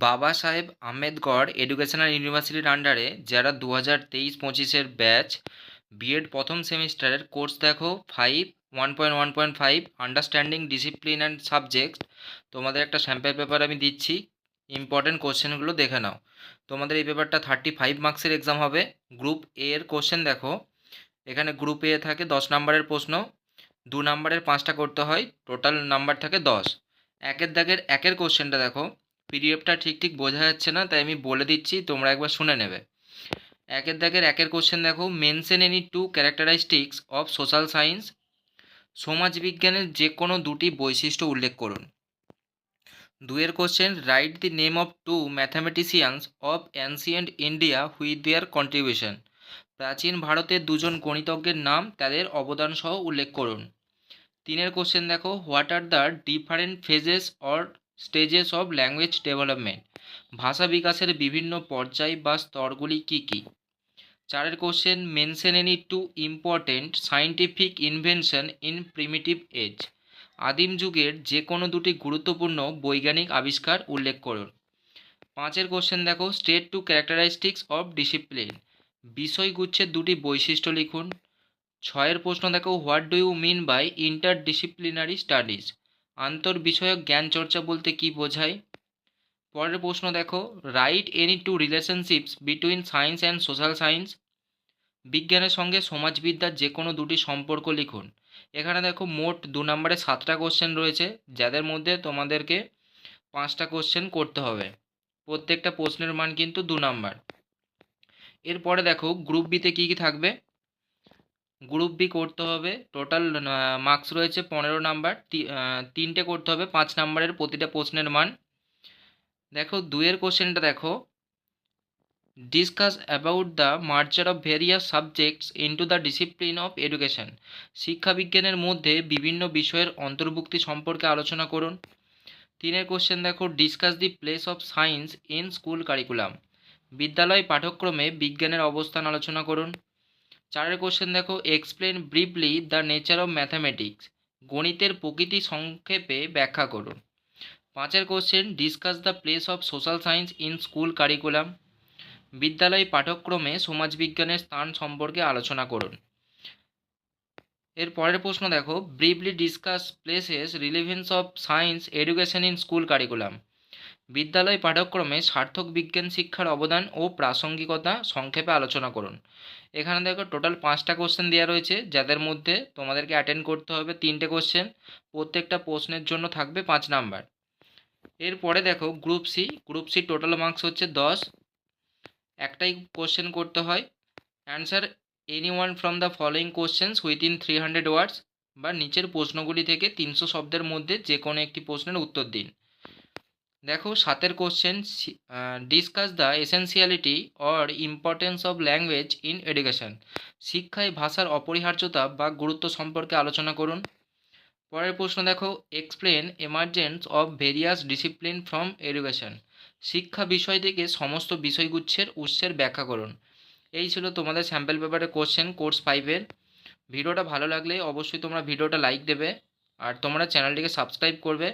বাবা সাহেব আম্বেদকর এডুকেশনাল ইউনিভার্সিটির আন্ডারে যারা 2023-25 ব্যাচ বিএড প্রথম সেমিস্টারের কোর্স দেখো 1.1.5 আন্ডারস্ট্যান্ডিং ডিসিপ্লিন অ্যান্ড সাবজেক্ট, তোমাদের একটা স্যাম্পল পেপার আমি দিচ্ছি। ইম্পর্টেন্ট কোশ্চেনগুলো দেখে নাও। তোমাদের এই পেপারটা 35 মার্কসের এক্সাম হবে। গ্রুপ এ এর কোশ্চেন দেখো, এখানে গ্রুপ এ থাকে 10 নম্বরের প্রশ্ন, 2 নম্বরের 5টা করতে হয়, টোটাল নাম্বার থাকে 10। একের দাগের একের কোশ্চেনটা দেখো, পিডিএফটা ঠিক বোঝা যাচ্ছে না, তাই আমি বলে দিচ্ছি, তোমরা একবার শুনে নেবে। একের দাগের একের কোশ্চেন দেখো, mention any two characteristics of social science. সমাজবিজ্ঞানের যে কোনো দুটি বৈশিষ্ট্য উল্লেখ করুন। দুয়ের question, write the name of two mathematicians of ancient India with their contribution. প্রাচীন ভারতের দুজন গণিতজ্ঞের নাম, তাদের অবদান সহ উল্লেখ করুন। তিনের কোশ্চেন দেখো, what are the different phases or stages of language development. ভাষা বিকাশের বিভিন্ন পর্যায় বা স্তরগুলি কী কী। চারের question, mention any two important scientific invention in primitive age. আদিম যুগের যে কোনো দুটি গুরুত্বপূর্ণ বৈজ্ঞানিক আবিষ্কার উল্লেখ করুন। পাঁচের কোশ্চেন দেখো, state two characteristics of discipline. বিষয়গুচ্ছের দুটি বৈশিষ্ট্য লিখুন। ছয়ের প্রশ্ন দেখো, what do you mean by interdisciplinary studies. আন্তর্বিষয়ক জ্ঞান চর্চা বলতে কী বোঝায়। পরের প্রশ্ন দেখো, write any two relationships between science and social science. বিজ্ঞানের সঙ্গে সমাজবিদ্যার যে কোনো দুটি সম্পর্ক লিখুন। এখানে দেখো মোট 2 নম্বরে 7টা কোশ্চেন রয়েছে, যাদের মধ্যে তোমাদেরকে 5টা কোশ্চেন করতে হবে। প্রত্যেকটা প্রশ্নের মান কিন্তু 2 নম্বর। এরপরে দেখো গ্রুপ বিতে কী কী থাকবে। গ্রুপ বি করতে হবে, টোটাল মার্কস রয়েছে 15 নম্বর, 3টে করতে হবে 5 নম্বরের প্রতিটা প্রশ্নের মান। দেখো দুয়ের কোশ্চেনটা দেখো, discuss about the merger of various subjects into the discipline of education. শিক্ষাবিজ্ঞানের মধ্যে বিভিন্ন বিষয়ের অন্তর্ভুক্তি সম্পর্কে আলোচনা করুন। তিনের কোশ্চেন দেখো, discuss the place of science in school curriculum. বিদ্যালয় পাঠ্যক্রমে বিজ্ঞানের অবস্থান আলোচনা করুন। চারের কোশ্চেন দেখো, explain briefly the nature of mathematics. গণিতের প্রকৃতি সংক্ষেপে ব্যাখ্যা করুন। পাঁচের question, discuss the place of social science in school curriculum. বিদ্যালয় পাঠ্যক্রমে সমাজবিজ্ঞানের স্থান সম্পর্কে আলোচনা করুন। এর পরের প্রশ্ন দেখো, briefly discuss places relevance of science education in school curriculum. বিদ্যালয় পাঠ্যক্রমে সার্থক বিজ্ঞান শিক্ষার অবদান ও প্রাসঙ্গিকতা সংক্ষেপে আলোচনা করুন। এখানে দেখো টোটাল 5টা কোশ্চেন দেওয়া রয়েছে, যাদের মধ্যে তোমাদেরকে অ্যাটেন্ড করতে হবে 3টে কোশ্চেন। প্রত্যেকটা প্রশ্নের জন্য থাকবে 5 নম্বর। এরপরে দেখো গ্রুপ সি টোটাল মার্কস হচ্ছে 10। একটাই কোশ্চেন করতে হয়, answer any one from the following questions within 300 ওয়ার্ডস, বা নিচের প্রশ্নগুলি থেকে 300 শব্দের মধ্যে যে কোনো একটি প্রশ্নের উত্তর দিন। দেখো 7এর question, discuss the essentiality or importance of language in education. শিক্ষায় ভাষার অপরিহার্যতা বা গুরুত্ব সম্পর্কে আলোচনা করুন। পরের প্রশ্ন দেখো, explain emergence of various discipline from education. শিক্ষা বিষয় থেকে সমস্ত বিষয়গুচ্ছের উৎসের ব্যাখ্যা করুন। এই ছিল তোমাদের স্যাম্পল পেপারের কোশ্চেন কোর্স 5-এর। ভিডিওটা ভালো লাগলে অবশ্যই তোমরা ভিডিওটা লাইক দেবে, আর তোমরা চ্যানেলটিকে সাবস্ক্রাইব করবে।